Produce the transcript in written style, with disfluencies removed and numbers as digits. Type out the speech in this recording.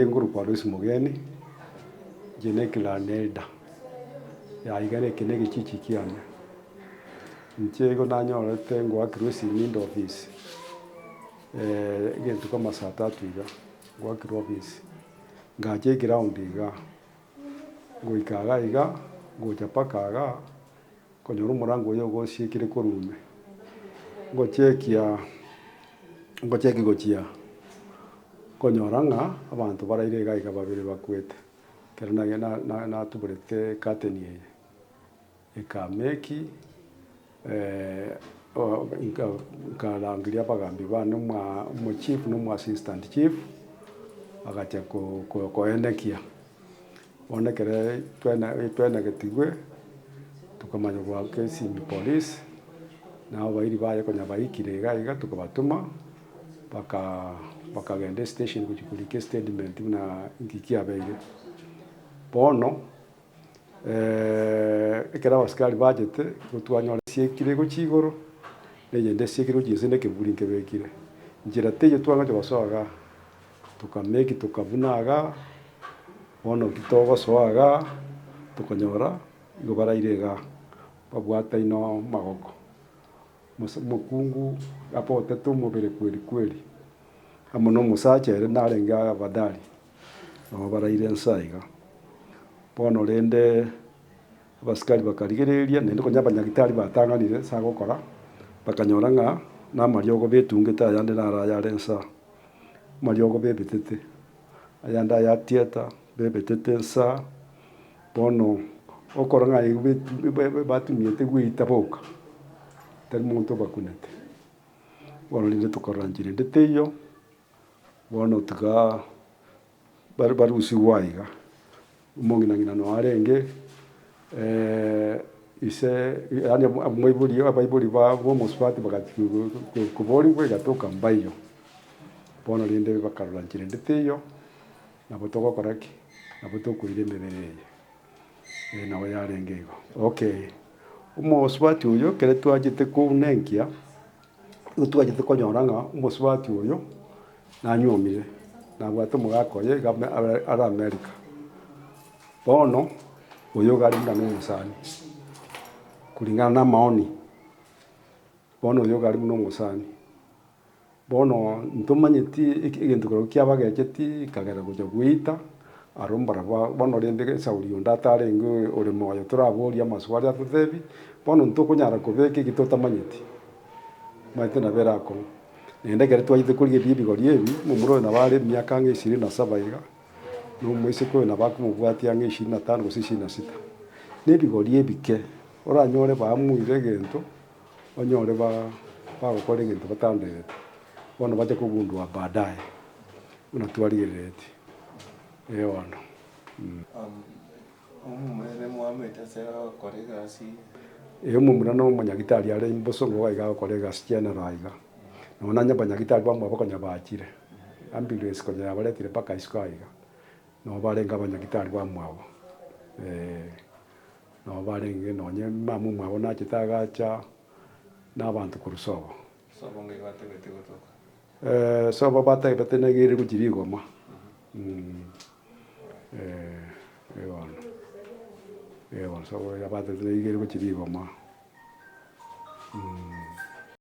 Nguru kwa Luis Mugeni jene kilanelda ya igane kene gichichi kiane nchego nanyorete ngwakirwe sinindo office gentu kama saa 3 iga ngwakirwe office ngache ground iga goikaga iga gochapakaga konyora umurango yo gosiekire korume ngochekia gochia konyora ng'a abantu baraire iga babiri bakwete kero na tuburete kateni eye ekameki nkarangiria abagambi bane chief no assistant chief agacha koenekia onekere twenegetigwe tukamanya gwake simi police nao bairi baye konya baikire iga tukabatuma bakagenda station kuchikulike statement na ngikia beire bono ekera abasikari bajete gotwanyora siekire gochigoro neyende siekire gochise nekeburi nkebekire njira teyo twanga basoaga tukameki tukabunaga bono kitogosoaga tukanyora igo barairega babwata ino magoko mukungu apotete omobere kweri amo no musachere narenga badari no baraire nsaiga bono rende abasikari bakarigereria nende konya abanyagitari batanganire sa gokora bakanyora ng'a na mariogo betungete ayande narayare nsa mariogo bebetete ayande ayatieta bebetete nsa bono okora ng'a batumiete gweita boka tari muntu bakunete bono rinde tukoranjire ndeteyo bono tiga barusigwa iga umong'ina no arenge ise yani abaiburi bo muswati bagati kubori gwe gatoka mbayo bono rinde bakaranjire ndeteyo nabo togokoraki nabo tokuire mebere nawe yarenge igo okay umuswati uyo kere twajete kunenkia twajete konyora ng'a umuswati uyo nanyomire nabwate mugakoye ara America bono uyo gari muna n'omusani kulingana na maoni bono uyo gari muna n'omusani bono ntomanyeti egento kero kiabagecheti kagera gocha gwita arombara bono rende sauri ondatarenge ore moyo turaboria amaswali atuthebi bono ntokonyara kobeka egitotamanyeti maite na berako nende kere twaite kurigeria ebigori ebi mumuro na bare miaka 27 iga no mwese ko na bakumubwatia 25 gose 26 nebigori ebike oranyore bamuire gento onyore bagokora egento batandete bono bache kogundwa baadaye unatwarigerete ono omumere mwamete sero kolega si mumura no manyagitari are imbosongo waiga kolega stiana raiga nona nya banyagitari bamwe bakonya bakire ambulance konya baretire paka iskaiga no barenga abanyagitari bamwabo no barenge nonye mamu mwabo nachitagacha n'abantu kurusobo sobo ngibategete gotoka sobo bategete negire gukirigoma sobo yabategete negire gukirigoma